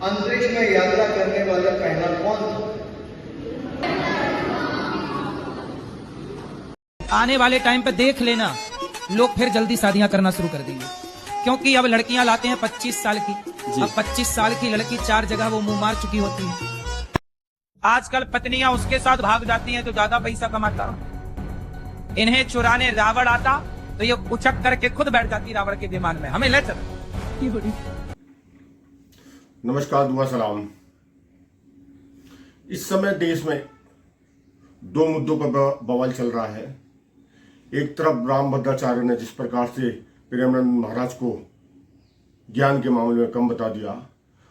अंतरिक्ष में यात्रा करने वाला पहला कौन था? आने वाले टाइम पे देख लेना, लोग फिर जल्दी शादियां करना शुरू कर देंगे, क्योंकि अब लड़कियां लाते हैं 25 साल की। अब 25 साल की लड़की 4 जगह वो मुंह मार चुकी होती है। आजकल पत्नियां उसके साथ भाग जाती हैं तो ज्यादा पैसा कमाता। इन्हें चुराने रावण आता तो ये उछक करके खुद बैठ जाती रावण के विमान में, हमें ले चल। नमस्कार, दुआ सलाम। इस समय देश में दो मुद्दों पर बवाल चल रहा है। एक तरफ रामभद्राचार्य ने जिस प्रकार से प्रेमानंद महाराज को ज्ञान के मामले में कम बता दिया,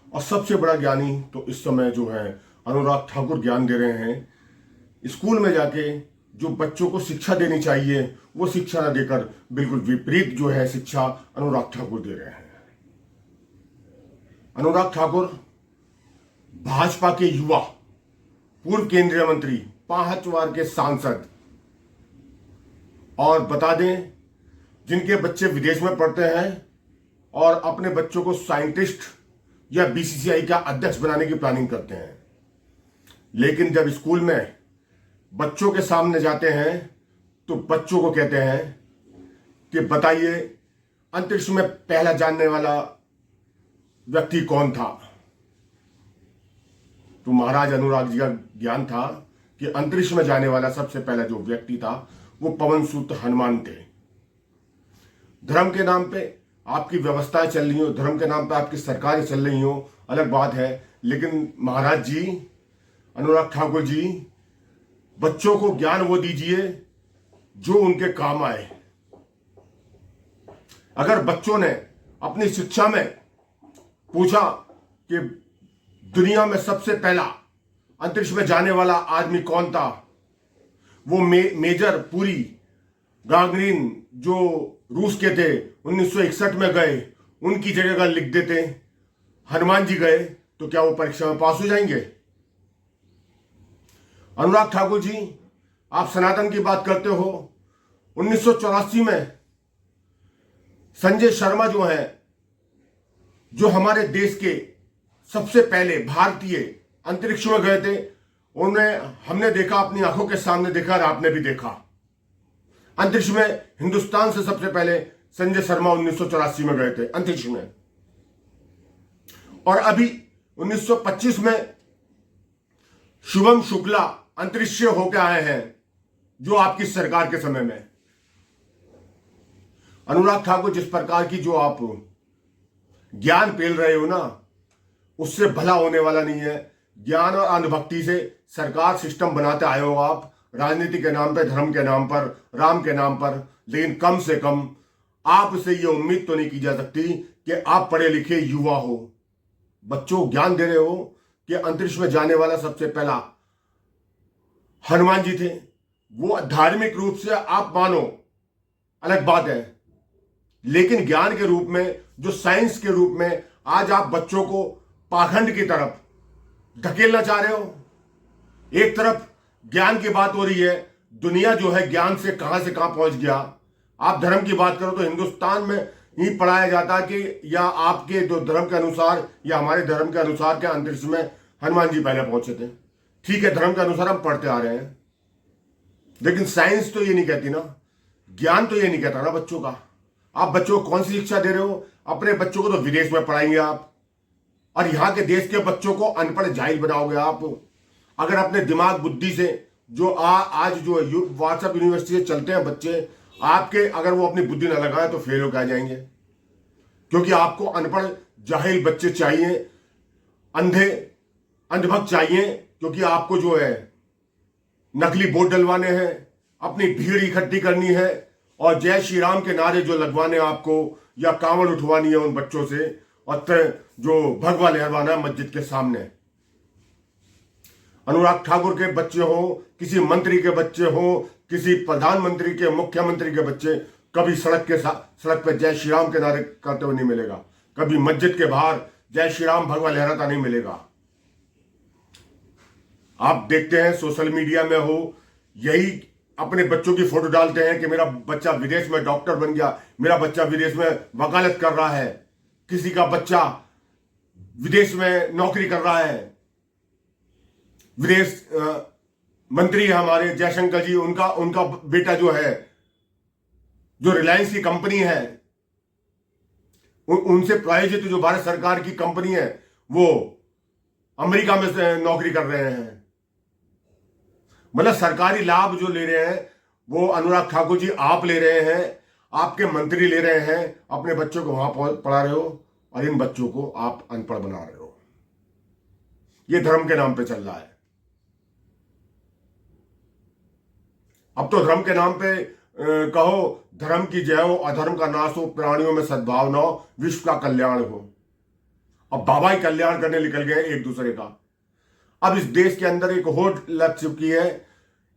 और सबसे बड़ा ज्ञानी तो इस समय जो है अनुराग ठाकुर ज्ञान दे रहे हैं। स्कूल में जाके जो बच्चों को शिक्षा देनी चाहिए वो शिक्षा न देकर बिल्कुल विपरीत जो है शिक्षा अनुराग ठाकुर दे रहे हैं। अनुराग ठाकुर भाजपा के युवा, पूर्व केंद्रीय मंत्री, 5 बार के सांसद, और बता दें जिनके बच्चे विदेश में पढ़ते हैं और अपने बच्चों को साइंटिस्ट या बीसीसीआई का अध्यक्ष बनाने की प्लानिंग करते हैं। लेकिन जब स्कूल में बच्चों के सामने जाते हैं तो बच्चों को कहते हैं कि बताइए अंतरिक्ष में पहला जानने वाला व्यक्ति कौन था। तो महाराज अनुराग जी का ज्ञान था कि अंतरिक्ष में जाने वाला सबसे पहला जो व्यक्ति था वो पवन सूत हनुमान थे। धर्म के नाम पे आपकी व्यवस्थाएं चल रही हो, धर्म के नाम पे आपकी सरकारें चल रही हो, अलग बात है, लेकिन महाराज जी, अनुराग ठाकुर जी, बच्चों को ज्ञान वो दीजिए जो उनके काम आए। अगर बच्चों ने अपनी शिक्षा में पूछा कि दुनिया में सबसे पहला अंतरिक्ष में जाने वाला आदमी कौन था, वो मेजर पुरी गागरिन जो रूस के थे 1961 में गए, उनकी जगह अगर लिख देते हनुमान जी गए, तो क्या वो परीक्षा में पास हो जाएंगे? अनुराग ठाकुर जी, आप सनातन की बात करते हो। 1984 में संजय शर्मा जो है, जो हमारे देश के सबसे पहले भारतीय अंतरिक्ष में गए थे, उन्हें हमने देखा, अपनी आंखों के सामने देखा और आपने भी देखा। अंतरिक्ष में हिंदुस्तान से सबसे पहले संजय शर्मा 1984 में गए थे अंतरिक्ष में। और अभी 1925 में शुभम शुक्ला अंतरिक्ष से होकर आए हैं, जो आपकी सरकार के समय में। अनुराग ठाकुर, जिस प्रकार की जो आप ज्ञान पेल रहे हो ना, उससे भला होने वाला नहीं है। ज्ञान और अंधभक्ति से सरकार सिस्टम बनाते आए हो आप, राजनीति के नाम पे, धर्म के नाम पर, राम के नाम पर, लेकिन कम से कम आपसे ये उम्मीद तो नहीं की जा सकती कि आप पढ़े लिखे युवा हो, बच्चों को ज्ञान दे रहे हो कि अंतरिक्ष में जाने वाला सबसे पहला हनुमान जी थे। वो धार्मिक रूप से आप मानो, अलग बात है, लेकिन ज्ञान के रूप में, जो साइंस के रूप में आज आप बच्चों को पाखंड की तरफ धकेलना चाह रहे हो। एक तरफ ज्ञान की बात हो रही है, दुनिया जो है ज्ञान से कहां पहुंच गया। आप धर्म की बात करो तो हिंदुस्तान में ही पढ़ाया जाता कि या आपके जो धर्म के अनुसार या हमारे धर्म के अनुसार के अंतरिक्ष में हनुमान जी पहले पहुंचे थे। ठीक है, धर्म के अनुसार हम पढ़ते आ रहे हैं, लेकिन साइंस तो ये नहीं कहती ना, ज्ञान तो ये नहीं कहता ना बच्चों का। आप बच्चों को कौन सी शिक्षा दे रहे हो? अपने बच्चों को तो विदेश में पढ़ाएंगे आप, और यहां के देश के बच्चों को अनपढ़ जाहिल बनाओगे आप। अगर अपने दिमाग बुद्धि से जो आज जो व्हाट्सएप यूनिवर्सिटी से चलते हैं बच्चे, आपके अगर वो अपनी बुद्धि न लगाए तो फेल होकर आ जाएंगे, क्योंकि आपको अनपढ़ जाहिल बच्चे चाहिए, अंधभक्त चाहिए, क्योंकि आपको जो है नकली वोट डलवाने हैं, अपनी भीड़ इकट्ठी करनी है, और जय श्री राम के नारे जो लगवाने आपको, या कांवड़ उठवानी है उन बच्चों से, और जो भगवा लहरवाना है मस्जिद के सामने। अनुराग ठाकुर के बच्चे हो, किसी मंत्री के बच्चे हो, किसी प्रधानमंत्री के, मुख्यमंत्री के बच्चे, कभी सड़क पे जय श्री राम के नारे करते हुए नहीं मिलेगा, कभी मस्जिद के बाहर जय श्री राम भगवा लहराता नहीं मिलेगा। आप देखते हैं सोशल मीडिया में हो, यही अपने बच्चों की फोटो डालते हैं कि मेरा बच्चा विदेश में डॉक्टर बन गया, मेरा बच्चा विदेश में वकालत कर रहा है, किसी का बच्चा विदेश में नौकरी कर रहा है। विदेश मंत्री है हमारे जयशंकर जी, उनका बेटा जो है, जो रिलायंस की कंपनी है, उनसे प्रायोजित जो भारत सरकार की कंपनी है, वो अमेरिका में नौकरी कर रहे हैं। मतलब सरकारी लाभ जो ले रहे हैं वो अनुराग ठाकुर जी आप ले रहे हैं, आपके मंत्री ले रहे हैं, अपने बच्चों को वहां पढ़ा रहे हो और इन बच्चों को आप अनपढ़ बना रहे हो। ये धर्म के नाम पे चल रहा है। अब तो धर्म के नाम पे कहो धर्म की जय हो, अधर्म का नाश हो, प्राणियों में सद्भावना हो, विश्व का कल्याण हो। अब बाबा ही कल्याण करने निकल गए एक दूसरे का। अब इस देश के अंदर एक होड़ लग चुकी है।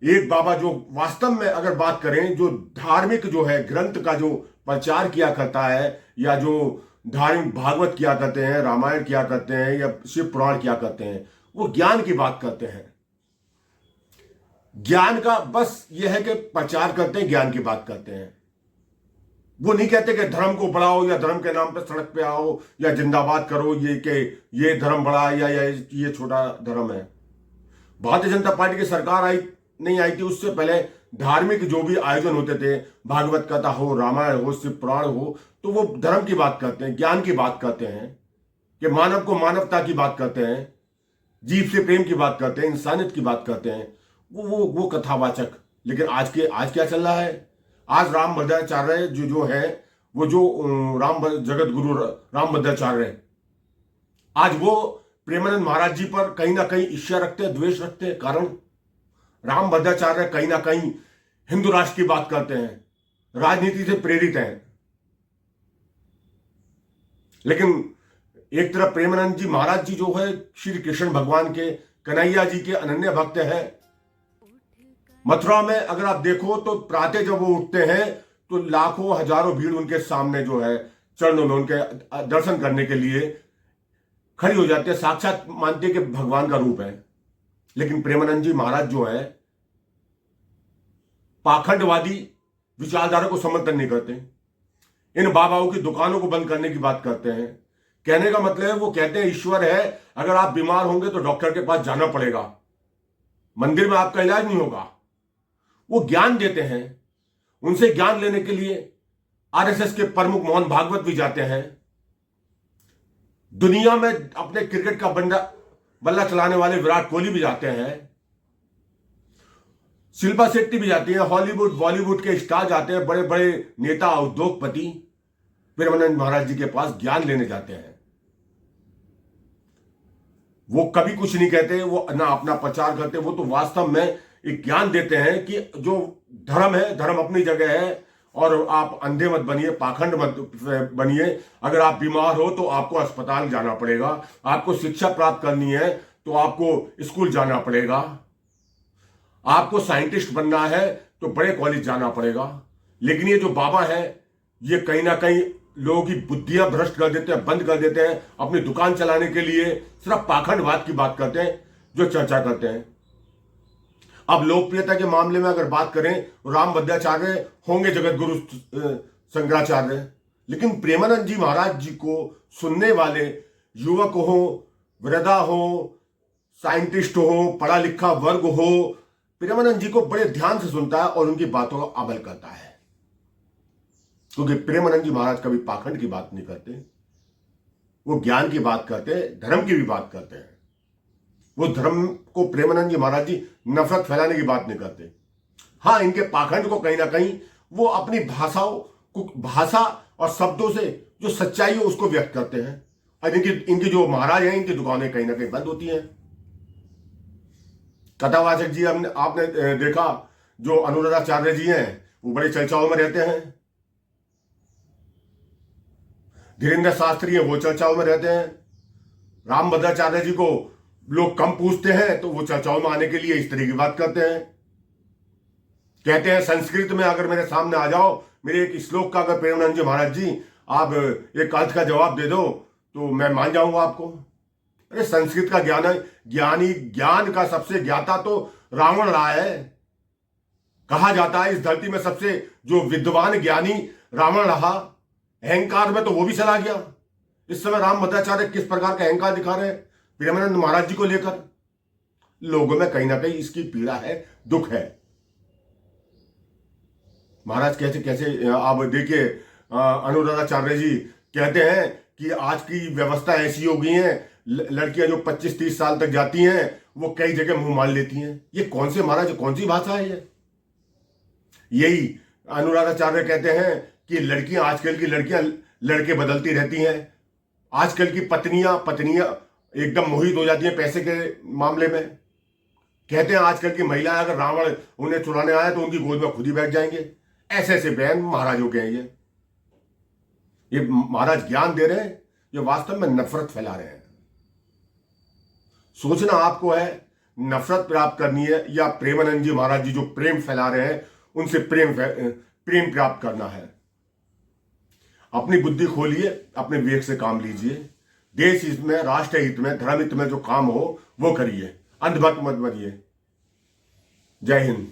एक बाबा जो वास्तव में अगर बात करें, जो धार्मिक जो है ग्रंथ का जो प्रचार किया करता है, या जो धार्मिक भागवत किया करते हैं, रामायण किया करते हैं, या शिव पुराण किया करते हैं, वो ज्ञान की बात करते हैं। ज्ञान का बस यह है कि प्रचार करते हैं, ज्ञान की बात करते हैं। वो नहीं कहते कि धर्म को बढ़ाओ या धर्म के नाम पे सड़क पे आओ या जिंदाबाद करो, ये धर्म बड़ा या ये छोटा धर्म है। भारतीय जनता पार्टी की सरकार नहीं आई थी, उससे पहले धार्मिक जो भी आयोजन होते थे, भागवत कथा हो, रामायण हो, शिव पुराण हो, तो वो धर्म की बात करते हैं, ज्ञान की बात करते हैं, कि मानव को मानवता की बात करते हैं, जीव से प्रेम की बात करते हैं, इंसानियत की बात करते हैं, वो कथावाचक। लेकिन आज क्या चल रहा है? आज राम भद्राचार्य जो है, वो जो जगत गुरु राम भद्राचार्य, आज वो प्रेमानंद महाराज जी पर कहीं ना कहीं ईर्ष्या रखते हैं, द्वेष रखते हैं। कारण राम भद्राचार्य कहीं ना कहीं हिंदू राष्ट्र की बात करते हैं, राजनीति से प्रेरित हैं। लेकिन एक तरफ प्रेमानंद जी महाराज जी जो है श्री कृष्ण भगवान के, कन्हैया जी के अनन्य भक्त हैं। मथुरा में अगर आप देखो तो प्रातः जब वो उठते हैं तो लाखों हजारों भीड़ उनके सामने जो है चरणों में उनके दर्शन करने के लिए खड़ी हो जाती है, साक्षात मानते कि भगवान का रूप है। लेकिन प्रेमानंद जी महाराज जो है पाखंडवादी विचारधारा को समर्थन नहीं करते, इन बाबाओं की दुकानों को बंद करने की बात करते हैं। कहने का मतलब है, वो कहते हैं ईश्वर है, अगर आप बीमार होंगे तो डॉक्टर के पास जाना पड़ेगा, मंदिर में आपका इलाज नहीं होगा। वो ज्ञान देते हैं। उनसे ज्ञान लेने के लिए आरएसएस के प्रमुख मोहन भागवत भी जाते हैं। दुनिया में अपने क्रिकेट का बल्ला चलाने वाले विराट कोहली भी जाते हैं, शिल्पा शेट्टी भी जाती है, हॉलीवुड बॉलीवुड के स्टार जाते हैं, बड़े बड़े नेता उद्योगपति प्रेमानंद महाराज जी के पास ज्ञान लेने जाते हैं। वो कभी कुछ नहीं कहते, वो ना अपना प्रचार करते, वो तो वास्तव में एक ज्ञान देते हैं कि जो धर्म है, धर्म अपनी जगह है, और आप अंधे मत बनिए, पाखंड मत बनिए। अगर आप बीमार हो तो आपको अस्पताल जाना पड़ेगा, आपको शिक्षा प्राप्त करनी है तो आपको स्कूल जाना पड़ेगा, आपको साइंटिस्ट बनना है तो बड़े कॉलेज जाना पड़ेगा। लेकिन ये जो बाबा है, ये कहीं ना कहीं लोगों की बुद्धियां भ्रष्ट कर देते हैं, बंद कर देते हैं। अपनी दुकान चलाने के लिए सिर्फ पाखंडवाद की बात करते हैं, जो चर्चा करते हैं। अब लोकप्रियता के मामले में अगर बात करें, राम भद्राचार्य होंगे जगत गुरु शंकराचार्य, लेकिन प्रेमानंद जी महाराज जी को सुनने वाले युवक हो, वृद्धा हो, साइंटिस्ट हो, पढ़ा लिखा वर्ग हो, प्रेमानंद जी को बड़े ध्यान से सुनता है और उनकी बातों का अमल करता है। क्योंकि प्रेमानंद जी महाराज कभी पाखंड की बात नहीं करते, वो ज्ञान की बात करते हैं, धर्म की भी बात करते हैं। वो धर्म को प्रेमानंद जी महाराज जी नफरत फैलाने की बात नहीं करते। हाँ, इनके पाखंड को कहीं ना कहीं वो अपनी भाषा और शब्दों से जो सच्चाई है उसको व्यक्त करते हैं। और इनकी जो महाराज हैं, इनकी दुकानें कहीं ना कहीं बंद होती हैं। कथावाचक जी आपने देखा, जो अनुराधाचार्य जी हैं, वो बड़े चर्चाओं में रहते हैं। धीरेन्द्र शास्त्री हैं, वो चर्चाओं में रहते हैं। राम भद्राचार्य जी को लोग कम पूछते हैं तो वो चर्चाओं में आने के लिए इस तरह की बात करते हैं। कहते हैं संस्कृत में अगर मेरे सामने आ जाओ, मेरे एक श्लोक का अगर प्रेमानंद जी महाराज जी आप एक अर्थ का जवाब दे दो तो मैं मान जाऊंगा आपको। अरे संस्कृत का ज्ञान है, ज्ञान का सबसे ज्ञाता तो रावण रहा है। कहा जाता है इस धरती में सबसे जो विद्वान ज्ञानी रावण रहा। अहंकार में तो वो भी चला गया। इस समय राम भद्राचार्य किस प्रकार का अहंकार दिखा रहे हैं प्रेमानंद महाराज जी को लेकर। लोगों में कहीं ना कहीं इसकी पीड़ा है, दुख है। महाराज कैसे कैसे आप देखिए, अनुराधाचार्य जी कहते हैं कि आज की व्यवस्था ऐसी हो गई है, लड़कियां जो 25-30 साल तक जाती हैं वो कई जगह मुंह मार लेती हैं। ये कौन से महाराज, कौन सी भाषा है ये? यही अनुराधाचार्य कहते हैं कि लड़कियां, आजकल की लड़कियां लड़के बदलती रहती हैं। आजकल की पत्नियां एकदम मोहित हो जाती हैं पैसे के मामले में। कहते हैं आजकल की महिलाएं अगर रावण उन्हें चुराने आए तो उनकी गोद में खुद ही बैठ जाएंगे। ऐसे ऐसे बयान महाराजों के हैं। ये महाराज ज्ञान दे रहे हैं, ये वास्तव में नफरत फैला रहे हैं। सोचना आपको है नफरत प्राप्त करनी है या प्रेमानंद जी महाराज जी जो प्रेम फैला रहे हैं उनसे प्रेम प्राप्त करना है। अपनी बुद्धि खोलिए, अपने विवेक से काम लीजिए। देश हित में, राष्ट्र हित में, धर्म हित में जो काम हो वो करिए, अंधभक्त मत बनिए। जय हिंद।